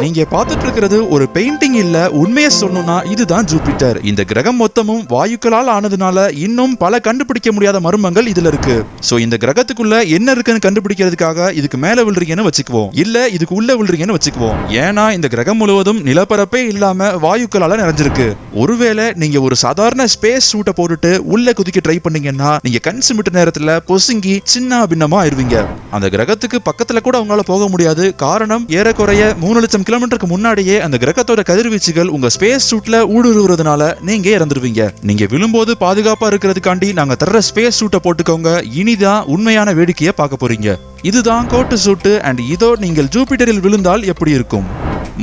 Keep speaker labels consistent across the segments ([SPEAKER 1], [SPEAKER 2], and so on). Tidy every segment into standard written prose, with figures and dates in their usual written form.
[SPEAKER 1] நீங்க பார்த்துட்டு இருக்கிறது ஒரு பெயிண்டிங் இல்ல, உண்மையை சொல்லணும்னா இதுதான் ஜூபிட்டர். இந்த கிரகம் மொத்தமும் வாயுக்களால் ஆனதுனால இன்னும் பல கண்டுபிடிக்க முடியாத மர்மங்கள் இதுல இருக்கு. சோ இந்த கிரகத்துக்குள்ள என்ன இருக்குன்னு கண்டுபிடிக்கிறதுக்காக இதுக்கு மேல விழுறீங்கன்னு வச்சுக்குவோம், இல்ல இதுக்கு உள்ள விழுறீங்கன்னு வச்சுக்குவோம். ஏன்னா இந்த கிரகம் முழுவதும் நிலப்பரப்பே இல்லாம வாயுக்களால நிறைஞ்சிருக்கு. ஒருவேளை நீங்க ஒரு சாதாரண ஸ்பேஸ் சூட்டை போட்டுட்டு உள்ள குதிக்க ட்ரை பண்ணீங்கன்னா நீங்க கண் சிமிட்ட நேரத்துல பொசுங்கி சின்ன பின்னமா ஆயிருவீங்க. அந்த கிரகத்துக்கு பக்கத்துல கூட உங்களால போக முடியாது. காரணம், ஏறக்குறைய 3 லட்சம் கிலோமீட்டருக்கு முன்னாடியே அந்த கிரகத்தோட கதிர்வீச்சுகள் உங்க ஸ்பேஸ் சூட்ல ஊடுருவுறதுனால நீங்க இறந்துருவீங்க. நீங்க விழும்போது பாதுகாப்பா இருக்கிறதுக்காண்டி நாங்க தர்ற ஸ்பேஸ் சூட்டை போட்டுக்கோங்க. இனிதான் உண்மையான வேடிக்கையை பார்க்க போறீங்க. இதுதான் கோட்டு சூட்டு. அண்ட் இதோ நீங்கள் ஜூபிட்டரில் விழுந்தால் எப்படி இருக்கும்.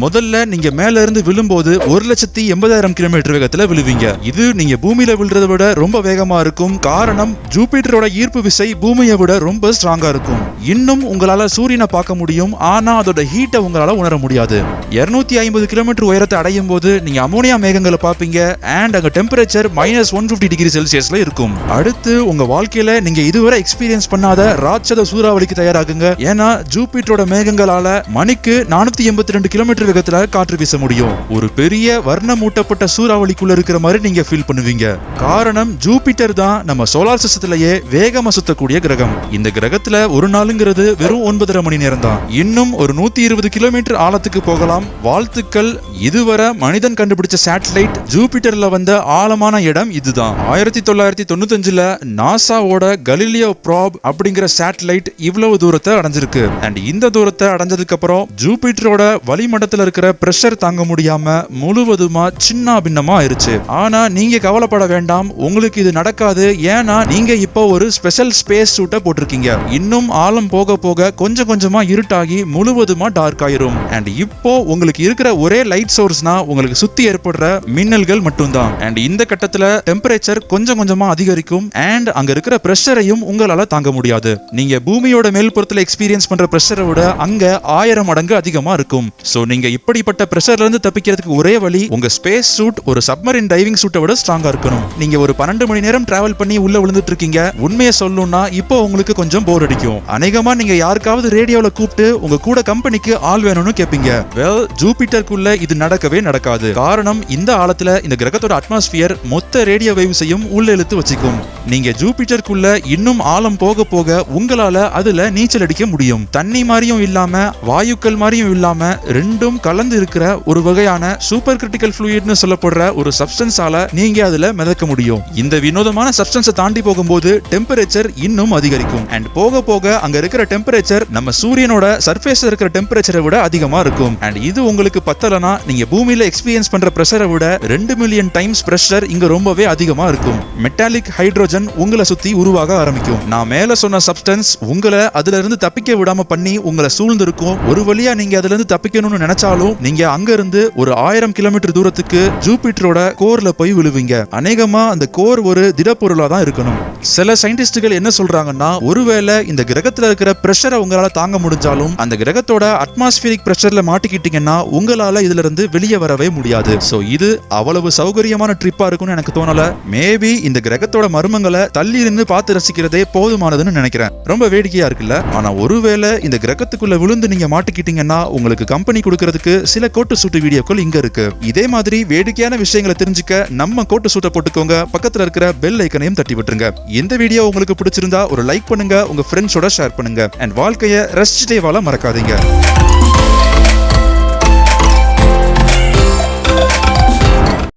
[SPEAKER 1] முதல்ல நீங்க மேல இருந்து விழும்போது 1,80,000 கிலோமீட்டர் வேகத்துல விழுவீங்க. இது நீங்க பூமியில விழுறதை விட ரொம்ப வேகமா இருக்கும். காரணம், ஜூபிட்டரோட ஈர்ப்பு விசை பூமியை விட ரொம்ப ஸ்ட்ராங்கா இருக்கும். இன்னும் உங்களால சூரியனை பார்க்க முடியும், ஆனா அதோட ஹீட்டை உங்களால உணர முடியாது. 250 கிலோமீட்டர் உயரத்தை அடையும் போது நீங்க அமோனியா மேகங்களை பார்ப்பீங்க. அண்ட் அங்க டெம்பரேச்சர் -150 டிகிரி செல்சியஸ்ல இருக்கும். அடுத்து உங்க வாழ்க்கையில நீங்க இதுவரை எக்ஸ்பீரியன்ஸ் பண்ணாத ராட்சத சூறாவளிக்கு தயாராகுங்க. ஏன்னா ஜூபிட்டரோட மேகங்களால மணிக்கு 482 கிலோமீட்டர் வேகத்துல காற்று வீச முடியும். ஒரு பெரிய வர்ணமூட்டப்பட்ட சூறாவளிக்குள்ள இருக்கிற மாதிரி நீங்க ஃபீல் பண்ணுவீங்க. காரணம், ஜூபிட்டர் தான் நம்ம சோலார் சிஸ்டத்திலேயே வேகமா சுத்தக்கூடிய கிரகம். இந்த கிரகத்துல ஒரு நாளுங்கிறது வெறும் 9.5 மணி நேரம் தான். இன்னும் ஒரு 120 கிலோமீட்டர் ஆழத்துக்கு போகலாம். வாழ்த்துக்கள். இதுவரை மனிதன் கண்டுபிடிச்ச சேட்டலைட் ஜூபிட்டர்ல வந்த ஆழமான இடம் இதுதான். 1995ல நாசாவோட கலீலியோ ப்ராப் அப்படிங்கிற சேட்டலைட் இவ்வளவு தூரத்தை அடைஞ்சிருக்கு. அண்ட் இந்த தூரத்தை அடைஞ்சதுக்கு அப்புறம் ஜூபிட்டரோட வளிமண்டலத்துல இருக்கிற பிரஷர் தாங்க முடியாம முழுவதுமா சின்ன பின்னமா ஆயிருச்சு. ஆனா நீங்க கவலைப்பட வேண்டாம், உங்களுக்கு இது நடக்காது. ஏன்னா நீங்க இப்போ ஒரு ஸ்பெஷல் ஸ்பேஸ் சூட்டை போட்டிருக்கீங்க. இன்னும் ஆழம் போக போக கொஞ்சம் கொஞ்சமா இருட்டாகி முழுவதுமா டார்க் ஆயிரும். அண்ட் இப்போ உங்களுக்கு இருக்கிற ஒரே லைட் சோர்ஸ்னா உங்களுக்கு சுத்தி ஏற்படுற மின்னல்கள் மட்டும்தான். அண்ட் இந்த கட்டத்துல டெம்பரேச்சர் கொஞ்சம் கொஞ்சமா அதிகரிக்கும். அண்ட் அங்க இருக்கிற பிரஷரையும் உங்களால தாங்க முடியாது. நீங்க பூமியோட மேல்புறத்துல எக்ஸ்பீரியன்ஸ் பண்ற பிரஷரை விட அங்க 1000 மடங்கு அதிகமா இருக்கும். சோ நீங்க இப்படிப்பட்ட பிரஷர்ல இருந்து தப்பிக்கிறதுக்கு ஒரே வழி, உங்க ஸ்பேஸ் சூட் ஒரு சப்மரின் டைவிங் சூட்டை விட ஸ்ட்ராங்கா இருக்கணும். நீங்க ஒரு 12 மணி நேரம் டிராவல் பண்ணி உள்ள விழுந்துட்டு இருக்கீங்க. உண்மையை சொல்லணும்னா இப்போ உங்களுக்கு கொஞ்சம் போர் அடிக்கும். அநேகமா நீங்க யாருக்காவது ரேடியோல கூப்பிட்டு உங்க கூட கம்பெனிக்கு ஆள் வேணும்னு கேட்பீங்க. வெல், ஜூபிட்டருக்குள்ள இது நடக்கவே நடக்காது. காரணம், இந்த ஆழத்துல இந்த கிரகத்தோட அட்மாஸ்பியர் மொத்த ரேடியோ வேவ்ஸையும் உள்ள இழுத்து வச்சுக்கும். நீங்க ஜூபிட்டருக்குள்ள இன்னும் ஆழம் போக போக உங்களால அதுல நீச்சல் அடிக்க முடியும். தண்ணி மாதிரியும் இல்லாம வாயுக்கள் மாதிரியும் இல்லாம ரெண்டும் கலந்து இருக்கிற ஒரு வகையான சூப்பர் கிரிட்டிக்கல் ஃப்ளூயிட்னு சொல்லப்படுற ஒரு சப்ஸ்டன்ஸால நீங்க அதுல மிதக்க முடியும். இந்த வினோதமான சப்ஸ்டன்ஸை தாண்டி போகும்போது டெம்பரேச்சர் இன்னும் அதிகரிக்கும். அண்ட் போக போக அங்க இருக்கிற டெம்பரேச்சர் நம்ம சூரியனோட சர்ஃபேஸ்ல இருக்கிற டெம்பரேச்சரை விட அதிகமா இருக்கும். அண்ட் இது உங்களுக்கு பத்தலனா நீங்க பூமியில எக்ஸ்பீரியன்ஸ் பண்ற பிரஷரை விட 2 மில்லியன் டைம்ஸ் பிரஷர் இங்க ரொம்பவே அதிகமா இருக்கும். மெட்டாலிக் ஹைட்ரோஜன் உங்களை சுத்தி உருவாக ஆரம்பிக்கும். நான் மேல சொன்ன சப்ஸ்டன்ஸ் உங்களை அதுல இருந்து தப்பிக்க விடாம பண்ணி உங்களை சூழ்ந்திருக்கும். ஒரு வழியா நீங்க அதுல இருந்து தப்பிக்கணும்னு நினைச்சாலும் நீங்க அங்க இருந்து ஒரு 1000 கிலோமீட்டர் தூரத்துக்கு ஜூபிட்டரோட கோர்ல போய் விழுவீங்க. அநேகமா அந்த கோர் ஒரு திடப்பொருளா தான் இருக்கணும். சில சயின்டிஸ்டுகள் என்ன சொல்றாங்கன்னா, ஒருவேளை இந்த கிரகத்துல இருக்கிற பிரஷரை உங்களால தாங்க முடிஞ்சாலும் அந்த கிரகத்தோட அட்மாஸ்பியரிக் பிரஷர்ல மாட்டிக்கிட்டீங்கன்னா உங்களால இதுல இருந்து வெளியே வரவே முடியாது. சோ இது அவ்வளவு சௌகரியமான ட்ரிப்பா இருக்கும்னு எனக்கு தோணல. மேபி இந்த கிரகத்தோட மர்மங்களை தள்ளி இருந்து பார்த்து ரசிக்கிறதே போதுமானதுன்னு நினைக்கிறேன். ரொம்ப வேடிக்கையா இருக்குல்ல? ஆனா ஒருவேளை இந்த கிரகத்துக்குள்ள விழுந்து நீங்க மாட்டிக்கிட்டீங்கன்னா உங்களுக்கு கம்பெனி கொடுக்கிறதுக்கு சில கோட்டு சூட்டு வீடியோக்கள் இங்க இருக்கு. இதே மாதிரி வேடிக்கையான விஷயங்களை தெரிஞ்சுக்க நம்ம கோட்டு சூட்டை போட்டுக்கோங்க. பக்கத்துல இருக்கிற பெல் ஐக்கனையும் தட்டி விட்டுருங்க. இந்த வீடியோ உங்களுக்கு பிடிச்சிருந்தா ஒரு லைக் பண்ணுங்க, உங்க ஃப்ரெண்ட்ஸோட ஷேர் பண்ணுங்க. அண்ட் வாழ்க்கையை ரசிச்சுட்டே வாழ மறக்காதீங்க.